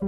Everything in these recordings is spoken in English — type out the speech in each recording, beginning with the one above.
Hey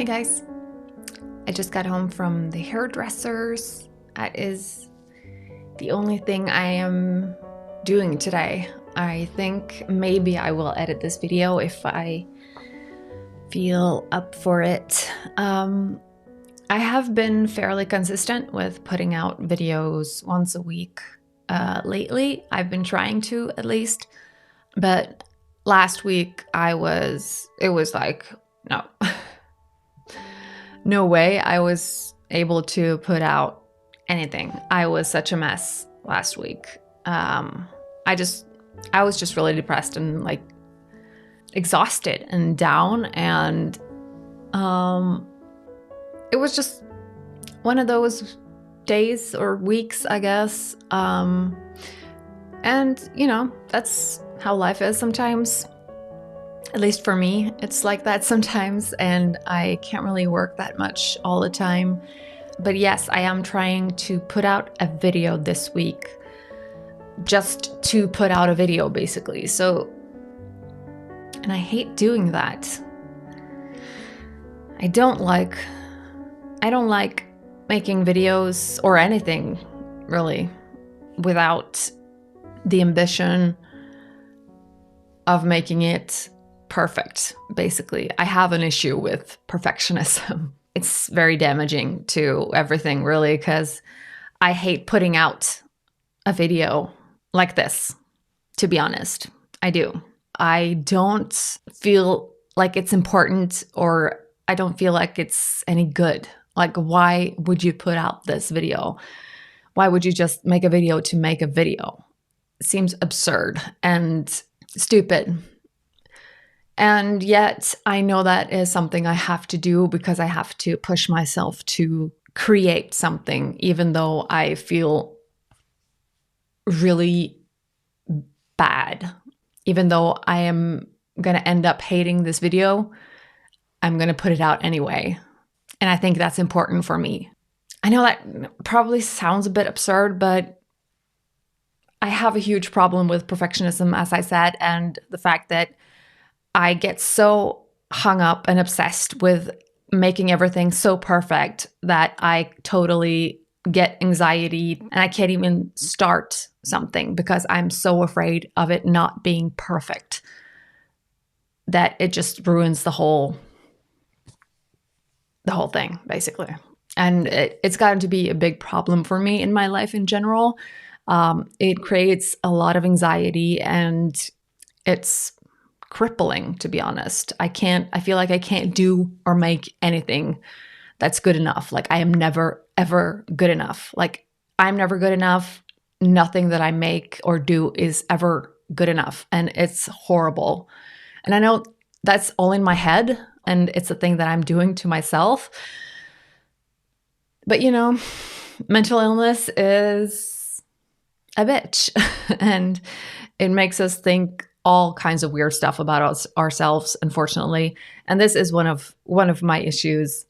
guys, I just got home from the hairdressers. That is the only thing I am doing today. I think maybe I will edit this video if I feel up for it. I have been fairly consistent with putting out videos once a week lately. I've been trying to, at least, but last week it was like, no. No way I was able to put out anything. I was such a mess last week. I was just really depressed and like exhausted and down, and it was just one of those days or weeks, I guess. And you know, that's how life is sometimes. At least for me, it's like that sometimes, and I can't really work that much all the time. But yes, I am trying to put out a video this week, just to put out a video, basically. So, and I hate doing that. I don't like making videos or anything, really, without the ambition of making it perfect, basically. I have an issue with perfectionism. It's very damaging to everything, really, because I hate putting out a video like this, to be honest. I do. I don't feel like it's important, or I don't feel like it's any good. Like, why would you put out this video? Why would you just make a video to make a video? It seems absurd and stupid. And yet I know that is something I have to do because I have to push myself to create something, even though I feel really bad. Even though I am going to end up hating this video, I'm going to put it out anyway. And I think that's important for me. I know that probably sounds a bit absurd, but I have a huge problem with perfectionism, as I said, and the fact that I get so hung up and obsessed with making everything so perfect that I totally get anxiety and I can't even start something because I'm so afraid of it not being perfect that it just ruins the whole thing, basically. And it's gotten to be a big problem for me in my life in general. It creates a lot of anxiety, and it's crippling, to be honest. I feel like I can't do or make anything that's good enough. Like, I am never, ever good enough. Like, I'm never good enough. Nothing that I make or do is ever good enough. And it's horrible. And I know that's all in my head, and it's a thing that I'm doing to myself. But, you know, mental illness is a bitch, and it makes us think all kinds of weird stuff about ourselves, unfortunately. And this is one of my issues,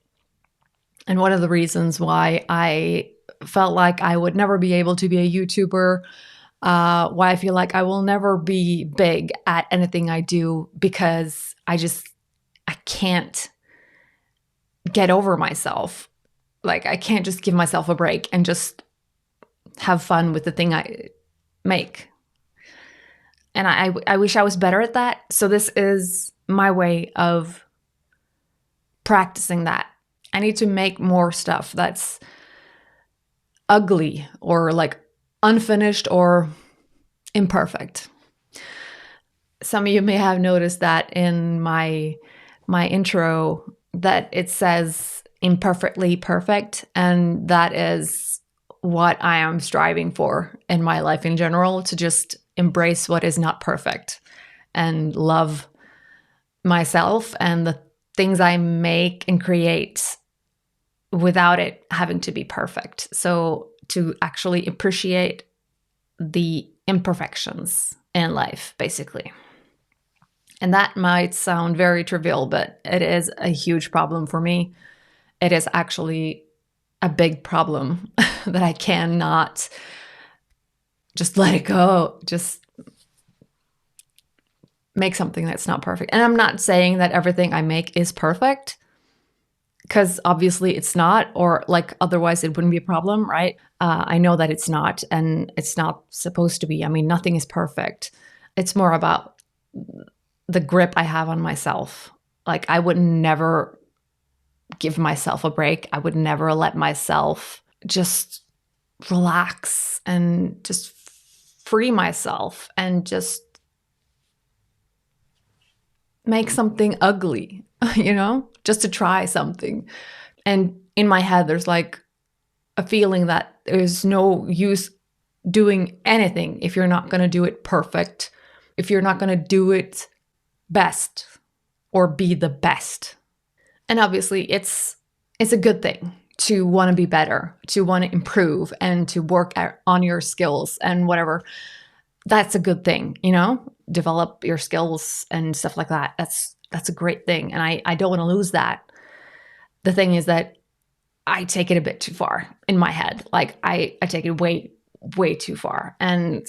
and one of the reasons why I felt like I would never be able to be a YouTuber, why I feel like I will never be big at anything I do, because I can't get over myself. Like, I can't just give myself a break and just have fun with the thing I make. And I wish I was better at that. So this is my way of practicing that. I need to make more stuff that's ugly or like unfinished or imperfect. Some of you may have noticed that in my intro that it says imperfectly perfect, and that is what I am striving for in my life in general, to just embrace what is not perfect and love myself and the things I make and create without it having to be perfect. So to actually appreciate the imperfections in life, basically. And that might sound very trivial, but it is a huge problem for me. It is actually a big problem that I cannot just let it go, just make something that's not perfect. And I'm not saying that everything I make is perfect, because obviously it's not, or like otherwise it wouldn't be a problem, right? I know that it's not, and it's not supposed to be. I mean, nothing is perfect. It's more about the grip I have on myself. Like, I would never give myself a break. I would never let myself just relax and just free myself and just make something ugly, just to try something. And in my head, there's like a feeling that there's no use doing anything if you're not going to do it perfect, if you're not going to do it best or be the best. And obviously it's a good thing to want to be better, to want to improve, and to work on your skills and whatever. That's a good thing, develop your skills and stuff like that. That's a great thing. And I don't want to lose that. The thing is that I take it a bit too far in my head. Like I take it way, way too far. And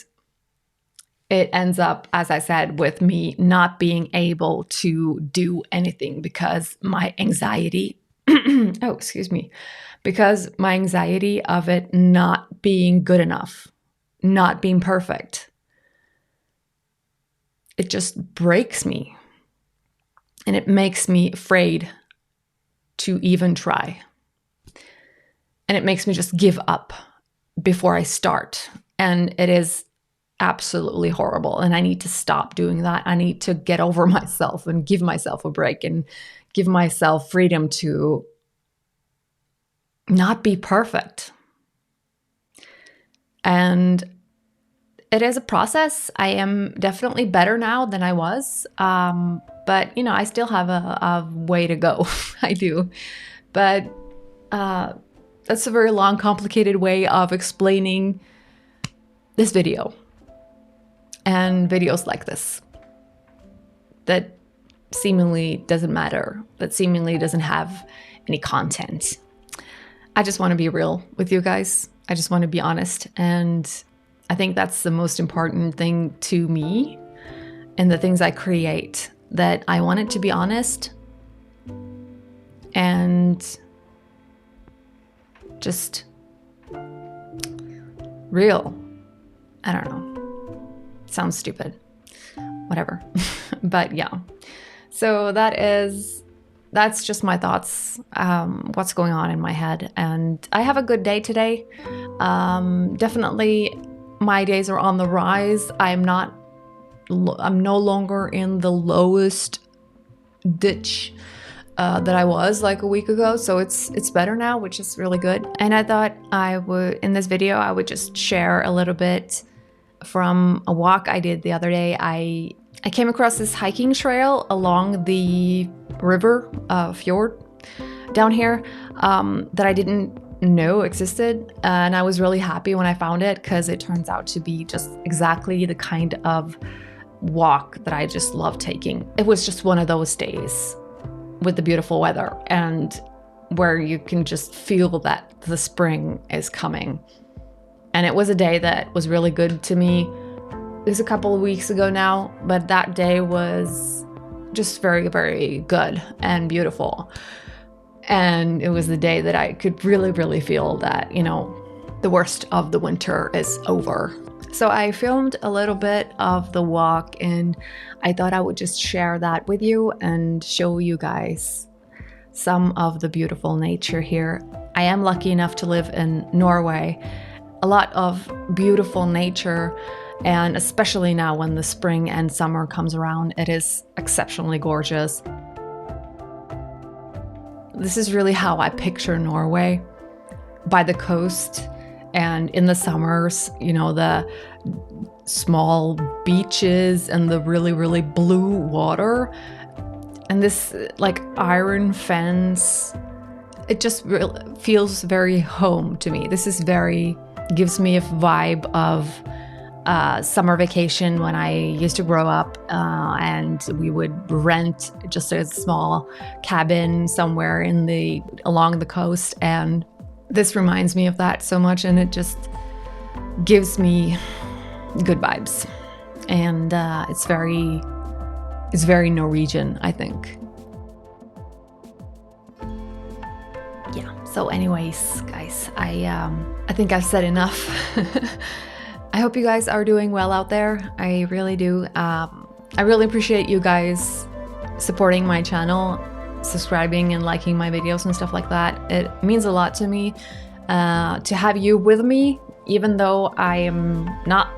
it ends up, as I said, with me not being able to do anything because my anxiety, because my anxiety of it not being good enough, not being perfect, it just breaks me. And it makes me afraid to even try. And it makes me just give up before I start. And it is absolutely horrible. And I need to stop doing that. I need to get over myself and give myself a break and give myself freedom to not be perfect. And it is a process. I am definitely better now than I was. But, I still have a way to go. I do. But that's a very long, complicated way of explaining this video and videos like this that seemingly doesn't matter, that seemingly doesn't have any content. I just want to be real with you guys. I just want to be honest. And I think that's the most important thing to me and the things I create, that I want it to be honest and just real. I don't know. Sounds stupid. Whatever. But yeah. So that's just my thoughts, what's going on in my head. And I have a good day today. Definitely my days are on the rise. I'm no longer in the lowest ditch that I was like a week ago. So it's better now, which is really good. And I thought in this video, I would just share a little bit from a walk I did the other day. I came across this hiking trail along the river, fjord down here, that I didn't know existed. And I was really happy when I found it, because it turns out to be just exactly the kind of walk that I just love taking. It was just one of those days with the beautiful weather and where you can just feel that the spring is coming. And it was a day that was really good to me. It was a couple of weeks ago now, but that day was just very, very good and beautiful. And it was the day that I could really, really feel that, the worst of the winter is over. So I filmed a little bit of the walk, and I thought I would just share that with you and show you guys some of the beautiful nature here. I am lucky enough to live in Norway, a lot of beautiful nature, and especially now when the spring and summer comes around, it is exceptionally gorgeous. This is really how I picture Norway, by the coast, and in the summers, you know, the small beaches and the really, really blue water, and this like iron fence. It just feels very home to me. This is gives me a vibe of summer vacation when I used to grow up, and we would rent just a small cabin somewhere along the coast, and this reminds me of that so much, and it just gives me good vibes, and it's very Norwegian, I think. Yeah. So anyways, guys, I think I've said enough. I hope you guys are doing well out there. I really do. I really appreciate you guys supporting my channel, subscribing and liking my videos and stuff like that. It means a lot to me to have you with me, even though I am not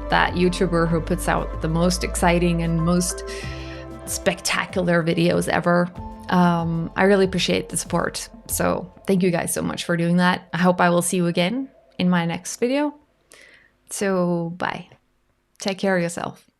that YouTuber who puts out the most exciting and most spectacular videos ever. I really appreciate the support. So thank you guys so much for doing that. I hope I will see you again in my next video. So bye. Take care of yourself.